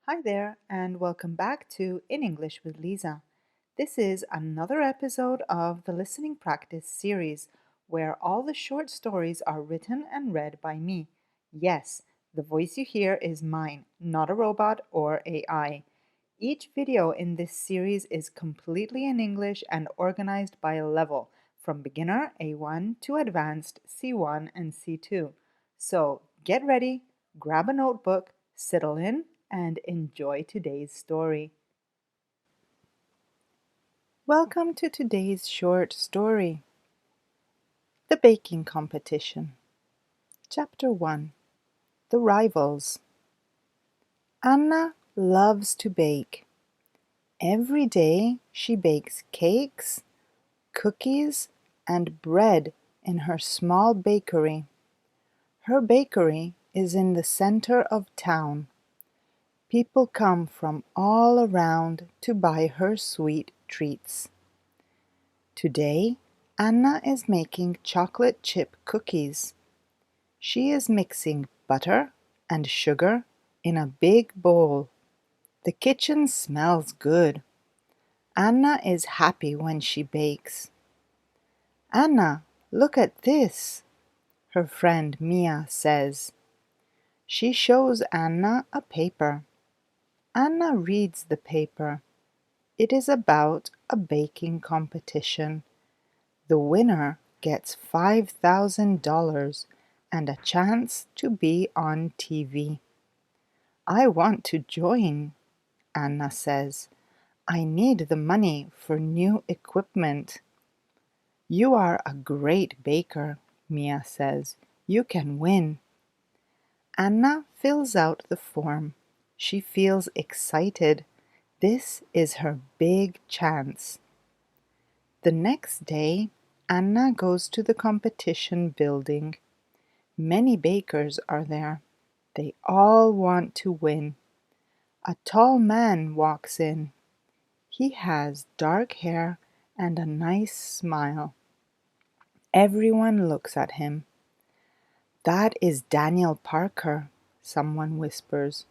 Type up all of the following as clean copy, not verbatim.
Hi there, and welcome back to In English with Lisa. This is another episode of the Listening Practice series where all the short stories are written and read by me. Yes, the voice you hear is mine, not a robot or AI. Each video in this series is completely in English and organized by level, from beginner A1 to advanced C1 and C2. So get ready, grab a notebook, settle in, and enjoy today's story. Welcome to today's short story, The Baking Competition. Chapter 1, The Rivals. Anna loves to bake. Every day she bakes cakes, cookies, and bread in her small bakery. Her bakery is in the center of town. People come from all around to buy her sweet treats. Today, Anna is making chocolate chip cookies. She is mixing butter and sugar in a big bowl. The kitchen smells good. Anna is happy when she bakes. Anna, look at this, her friend Mia says. She shows Anna a paper. Anna reads the paper. It is about a baking competition. The winner gets $5,000 and a chance to be on TV. I want to join, Anna says. I need the money for new equipment. You are a great baker, Mia says. You can win. Anna fills out the form. She feels excited. This is her big chance. The next day, Anna goes to the competition building. Many bakers are there. They all want to win. A tall man walks in. He has dark hair and a nice smile. Everyone looks at him. That is Daniel Parker, someone whispers.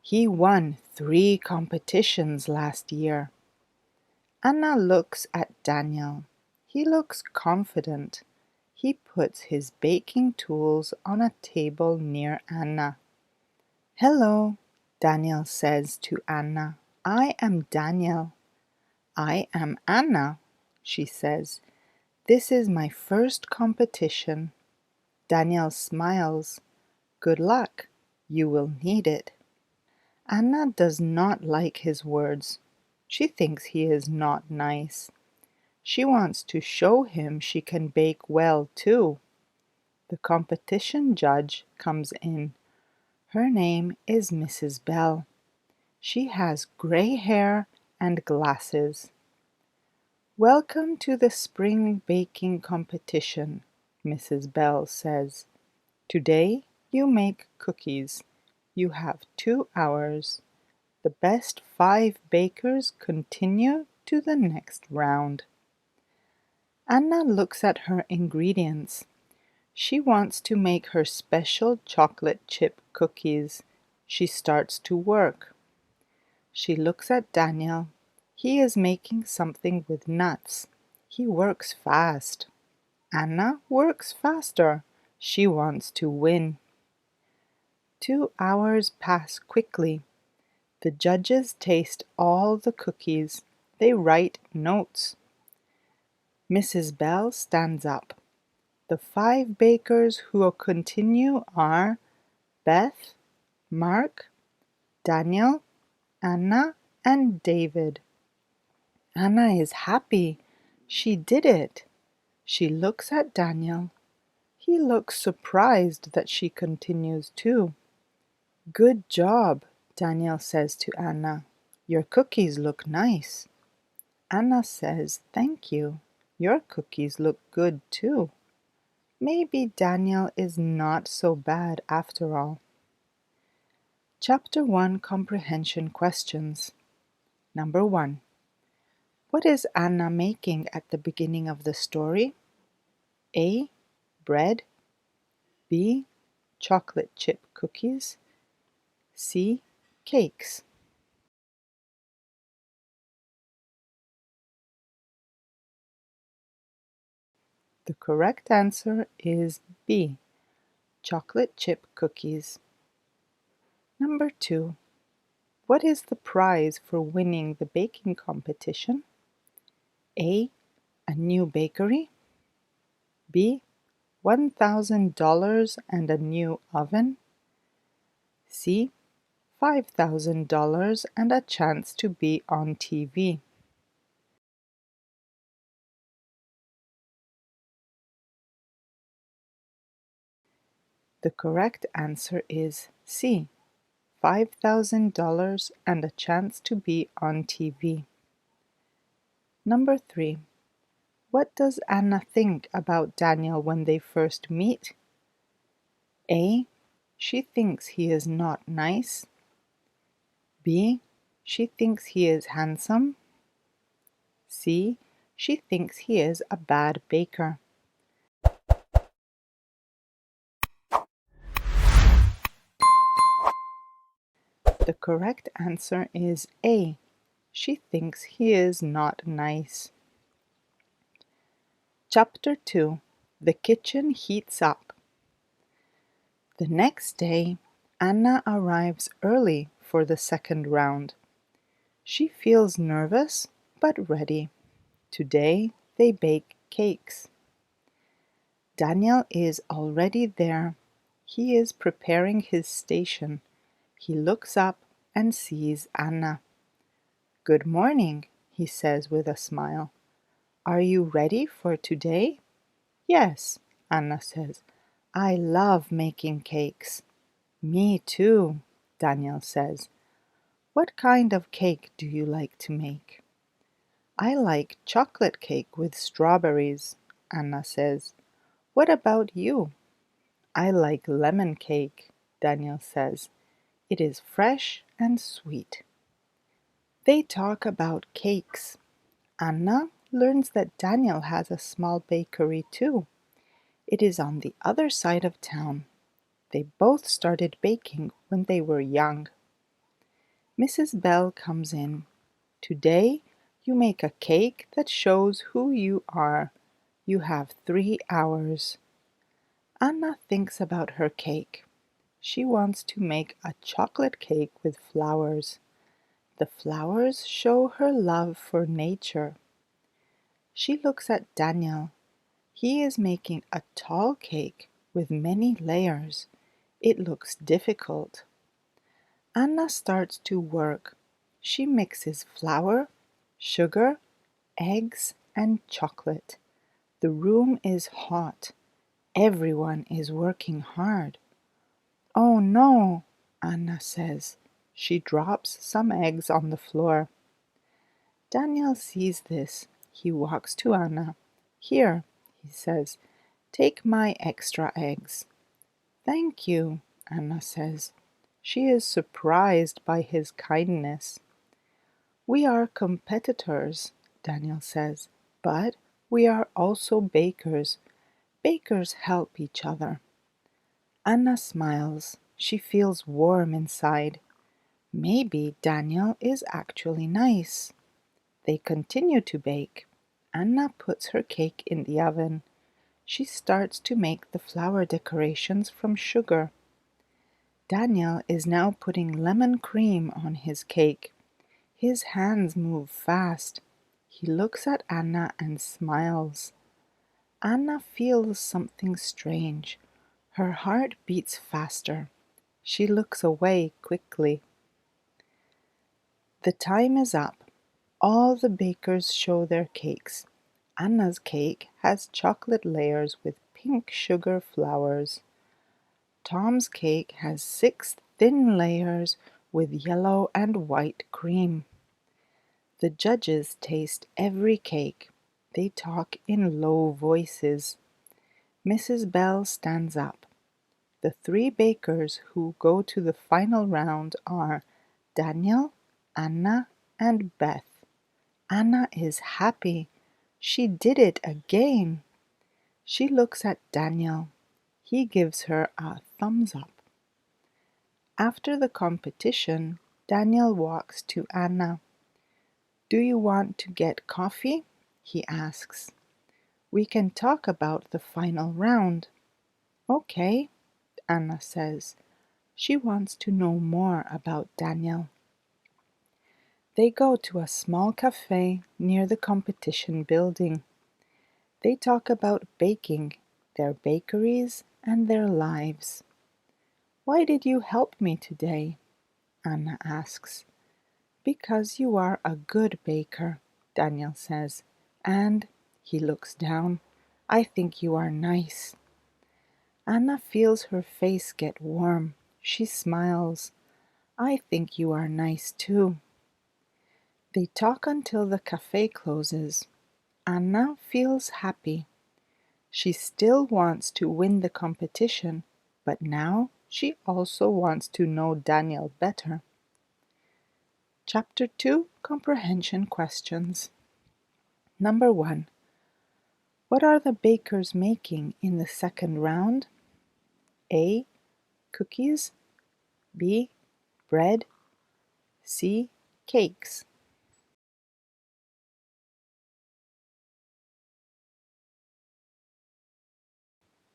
He won 3 competitions last year. Anna looks at Daniel. He looks confident. He puts his baking tools on a table near Anna. Hello, Daniel says to Anna. I am Daniel. I am Anna, she says. This is my first competition. Daniel smiles. Good luck. You will need it. Anna does not like his words. She thinks he is not nice. She wants to show him she can bake well too. The competition judge comes in. Her name is Mrs. Bell. She has gray hair and glasses. Welcome to the spring baking competition, Mrs. Bell says. Today you make cookies. You have 2 hours. The best 5 bakers continue to the next round. Anna looks at her ingredients. She wants to make her special chocolate chip cookies. She starts to work. She looks at Daniel. He is making something with nuts. He works fast. Anna works faster. She wants to win. 2 hours pass quickly. The judges taste all the cookies. They write notes. Mrs. Bell stands up. The 5 bakers who will continue are Beth, Mark, Daniel, Anna, and David. Anna is happy. She did it. She looks at Daniel. He looks surprised that she continues too. Good job, Daniel says to Anna. Your cookies look nice. Anna says, thank you. Your cookies look good too. Maybe Daniel is not so bad after all. Chapter 1 Comprehension Questions. Number 1. What is Anna making at the beginning of the story? A. Bread. B. Chocolate chip cookies. C. Cakes. The correct answer is B. Chocolate chip cookies. Number 2. What is the prize for winning the baking competition? A. A new bakery. B. $1,000 and a new oven. C. $5,000 and a chance to be on TV. The correct answer is C. $5,000 and a chance to be on TV. Number 3. What does Anna think about Daniel when they first meet? A. She thinks he is not nice. B. She thinks he is handsome. C. She thinks he is a bad baker. The correct answer is A. She thinks he is not nice. Chapter 2. The kitchen heats up. The next day, Anna arrives early for the second round. She feels nervous but ready. Today they bake cakes. Daniel is already there. He is preparing his station. He looks up and sees Anna. "Good morning," he says with a smile. "Are you ready for today?" "Yes," Anna says. "I love making cakes." "Me too," Daniel says. "What kind of cake do you like to make?" "I like chocolate cake with strawberries," Anna says. "What about you?" "I like lemon cake," Daniel says. "It is fresh and sweet." They talk about cakes. Anna learns that Daniel has a small bakery too. It is on the other side of town. They both started baking when they were young. Mrs. Bell comes in. "Today you make a cake that shows who you are. You have 3 hours." Anna thinks about her cake. She wants to make a chocolate cake with flowers. The flowers show her love for nature. She looks at Daniel. He is making a tall cake with many layers. It looks difficult. Anna starts to work. She mixes flour, sugar, eggs, and chocolate. The room is hot. Everyone is working hard. "Oh no," Anna says. She drops some eggs on the floor. Daniel sees this. He walks to Anna. "Here," he says, "take my extra eggs." "Thank you," Anna says. She is surprised by his kindness. "We are competitors," Daniel says, "but we are also bakers. Bakers help each other." Anna smiles. She feels warm inside. Maybe Daniel is actually nice. They continue to bake. Anna puts her cake in the oven. She starts to make the flower decorations from sugar. Daniel is now putting lemon cream on his cake. His hands move fast. He looks at Anna and smiles. Anna feels something strange. Her heart beats faster. She looks away quickly. The time is up. All the bakers show their cakes. Anna's cake has chocolate layers with pink sugar flowers. Tom's cake has 6 thin layers with yellow and white cream. The judges taste every cake. They talk in low voices. Mrs. Bell stands up. The 3 bakers who go to the final round are Daniel, Anna, and Beth. Anna is happy. She did it again. She looks at Daniel. He gives her a thumbs up. After the competition, Daniel walks to Anna. "Do you want to get coffee?" he asks. We can talk about the final round. Okay, Anna says. She wants to know more about Daniel. They go to a small cafe near the competition building. They talk about baking, their bakeries, and their lives. Why did you help me today? Anna asks. Because you are a good baker, Daniel says, and he looks down. I think you are nice. Anna feels her face get warm. She smiles. I think you are nice too. They talk until the cafe closes. Anna feels happy. She still wants to win the competition, but now she also wants to know Daniel better. Chapter 2, Comprehension Questions. Number 1. What are the bakers making in the second round? A. Cookies. B. Bread. C. Cakes.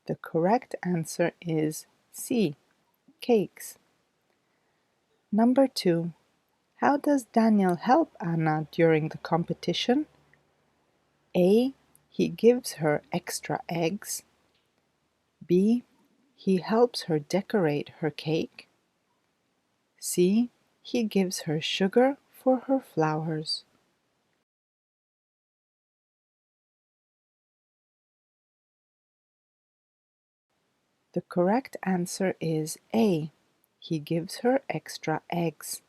The correct answer is C. Cakes. Number 2. How does Daniel help Anna during the competition? A. He gives her extra eggs. B. He helps her decorate her cake. C. He gives her sugar for her flowers. The correct answer is A. He gives her extra eggs.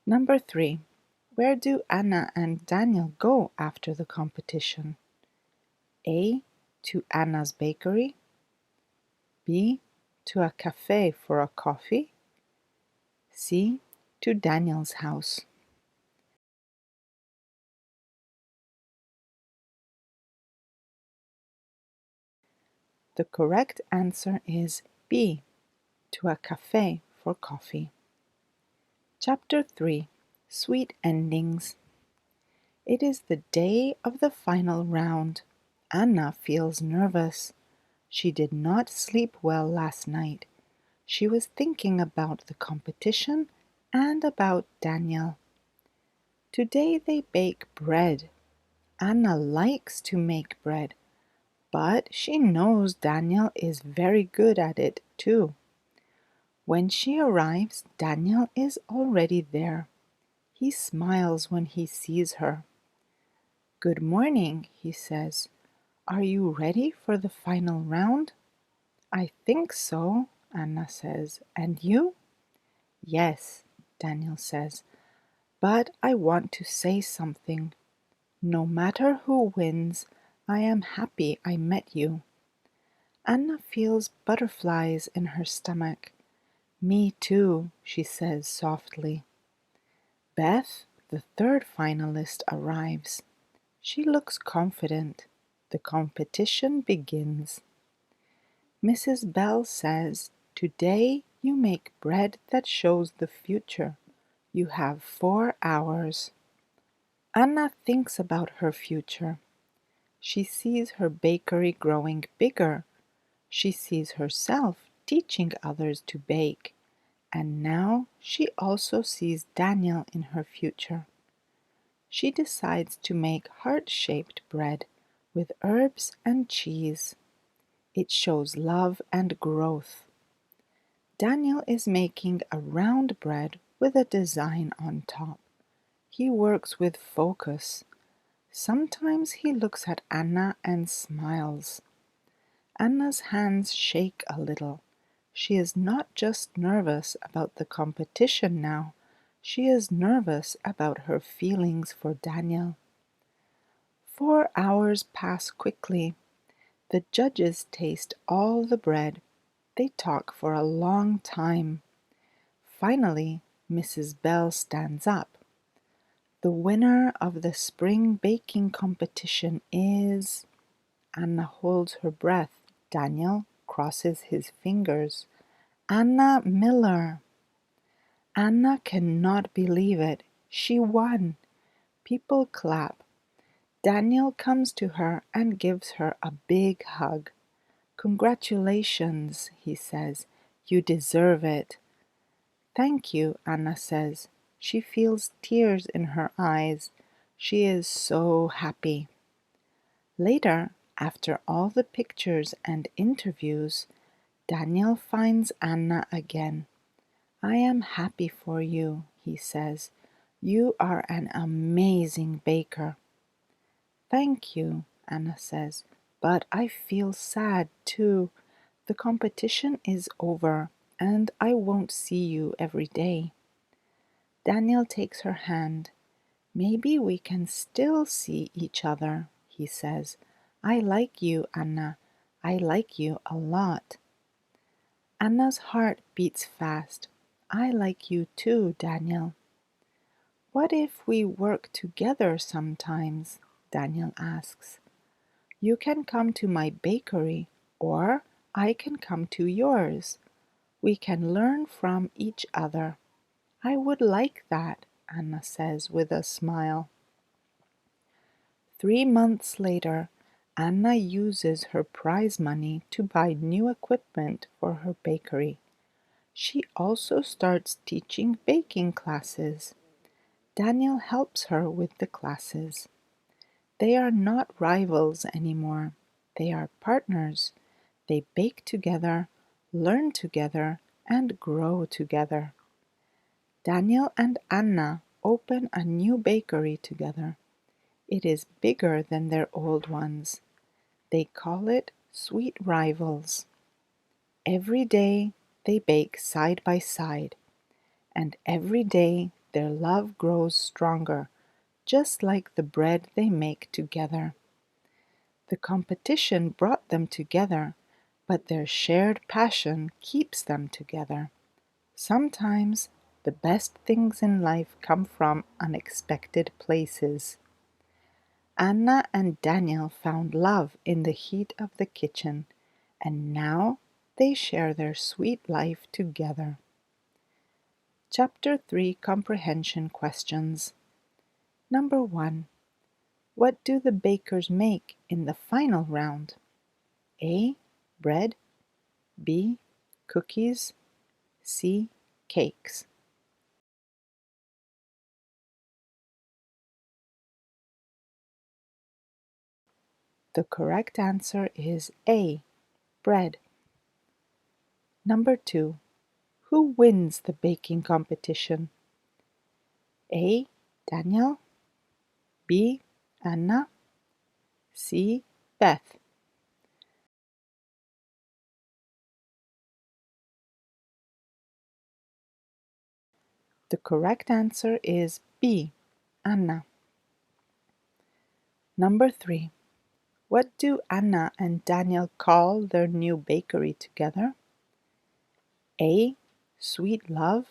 Number 3. Where do Anna and Daniel go after the competition? A. To Anna's bakery. B. To a cafe for a coffee. C. To Daniel's house. The correct answer is B. To a cafe for coffee. Chapter 3. Sweet Endings. It is the day of the final round. Anna feels nervous. She did not sleep well last night. She was thinking about the competition and about Daniel. Today they bake bread. Anna likes to make bread, but she knows Daniel is very good at it too. When she arrives, Daniel is already there. He smiles when he sees her. Good morning, he says. Are you ready for the final round? I think so, Anna says. And you? Yes, Daniel says. But I want to say something. No matter who wins, I am happy I met you. Anna feels butterflies in her stomach. Me too, she says softly. Beth, the third finalist, arrives. She looks confident. The competition begins. Mrs. Bell says, Today you make bread that shows the future. You have 4 hours. Anna thinks about her future. She sees her bakery growing bigger. She sees herself teaching others to bake. And now she also sees Daniel in her future. She decides to make heart-shaped bread with herbs and cheese. It shows love and growth. Daniel is making a round bread with a design on top. He works with focus. Sometimes he looks at Anna and smiles. Anna's hands shake a little. She is not just nervous about the competition now. She is nervous about her feelings for Daniel. 4 hours pass quickly. The judges taste all the bread. They talk for a long time. Finally, Mrs. Bell stands up. The winner of the spring baking competition is... Anna holds her breath. Daniel crosses his fingers. Anna Miller. Anna cannot believe it. She won. People clap. Daniel comes to her and gives her a big hug. "Congratulations," he says. "You deserve it." "Thank you," Anna says. She feels tears in her eyes. She is so happy. Later, after all the pictures and interviews, Daniel finds Anna again. "I am happy for you," he says. "You are an amazing baker." "Thank you," Anna says, "but I feel sad too. The competition is over, and I won't see you every day." Daniel takes her hand. "Maybe we can still see each other," he says. "I like you, Anna. I like you a lot." Anna's heart beats fast. "I like you too, Daniel." "What if we work together sometimes?" Daniel asks. "You can come to my bakery, or I can come to yours. We can learn from each other." "I would like that," Anna says with a smile. 3 months later, Anna uses her prize money to buy new equipment for her bakery. She also starts teaching baking classes. Daniel helps her with the classes. They are not rivals anymore. They are partners. They bake together, learn together, and grow together. Daniel and Anna open a new bakery together. It is bigger than their old ones. They call it Sweet Rivals. Every day they bake side by side, and every day their love grows stronger, just like the bread they make together. The competition brought them together, but their shared passion keeps them together. Sometimes the best things in life come from unexpected places. Anna and Daniel found love in the heat of the kitchen, and now they share their sweet life together. Chapter 3 Comprehension Questions. Number 1. What do the bakers make in the final round? A. Bread. B. Cookies. C. Cakes. The correct answer is A. Bread. Number 2. Who wins the baking competition? A. Daniel. B. Anna. C. Beth. The correct answer is B. Anna. Number 3. What do Anna and Daniel call their new bakery together? A. Sweet Love.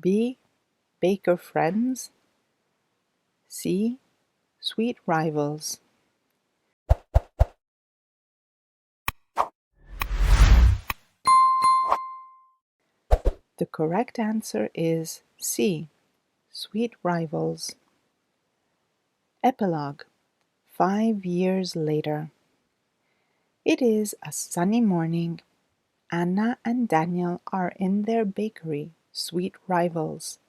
B. Baker Friends. C. Sweet Rivals. The correct answer is C. Sweet Rivals. Epilogue. 5 years later. It is a sunny morning. Anna and Daniel are in their bakery, Sweet Rivals.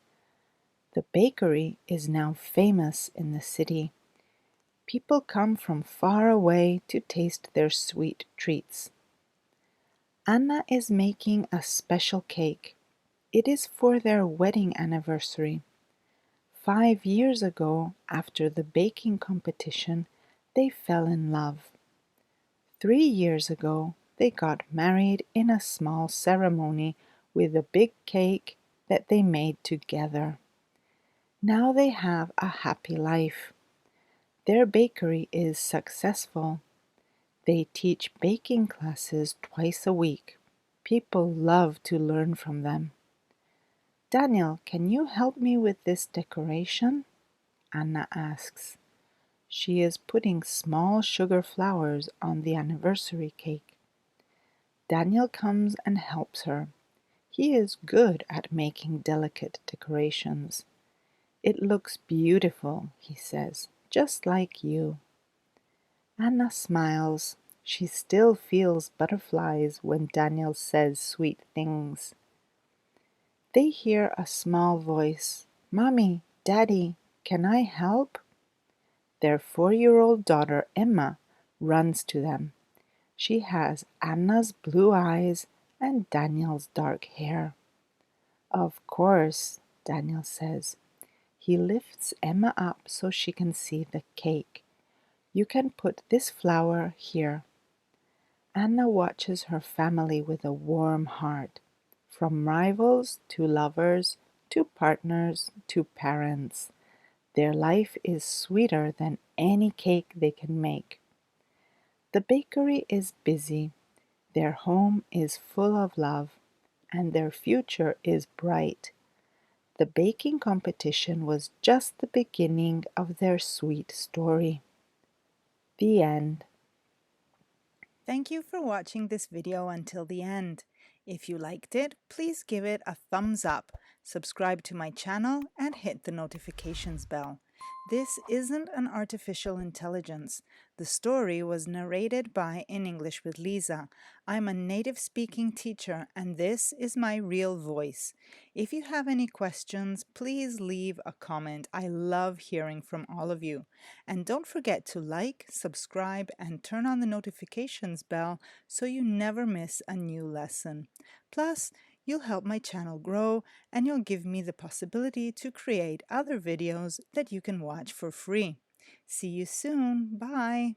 The bakery is now famous in the city. People come from far away to taste their sweet treats. Anna is making a special cake. It is for their wedding anniversary. 5 years ago, after the baking competition, they fell in love. 3 years ago, they got married in a small ceremony with a big cake that they made together. Now they have a happy life. Their bakery is successful. They teach baking classes twice a week. People love to learn from them. Daniel, can you help me with this decoration? Anna asks. She is putting small sugar flowers on the anniversary cake. Daniel comes and helps her. He is good at making delicate decorations. It looks beautiful, he says. just like you." Anna smiles. She still feels butterflies when Daniel says sweet things. They hear a small voice. "Mommy, Daddy, can I help?" Their 4-year-old daughter Emma runs to them. She has Anna's blue eyes and Daniel's dark hair. "Of course," Daniel says. He lifts Emma up so she can see the cake. "You can put this flower here." Anna watches her family with a warm heart. From rivals to lovers to partners to parents, their life is sweeter than any cake they can make. The bakery is busy. Their home is full of love, and their future is bright. The baking competition was just the beginning of their sweet story. The end. Thank you for watching this video until the end. If you liked it, please give it a thumbs up, subscribe to my channel, and hit the notifications bell. This isn't an artificial intelligence. The story was narrated by In English with Lisa. I'm a native speaking teacher, and this is my real voice. If you have any questions, please leave a comment. I love hearing from all of you. And don't forget to like, subscribe, and turn on the notifications bell so you never miss a new lesson. Plus, you'll help my channel grow and you'll give me the possibility to create other videos that you can watch for free. See you soon. Bye.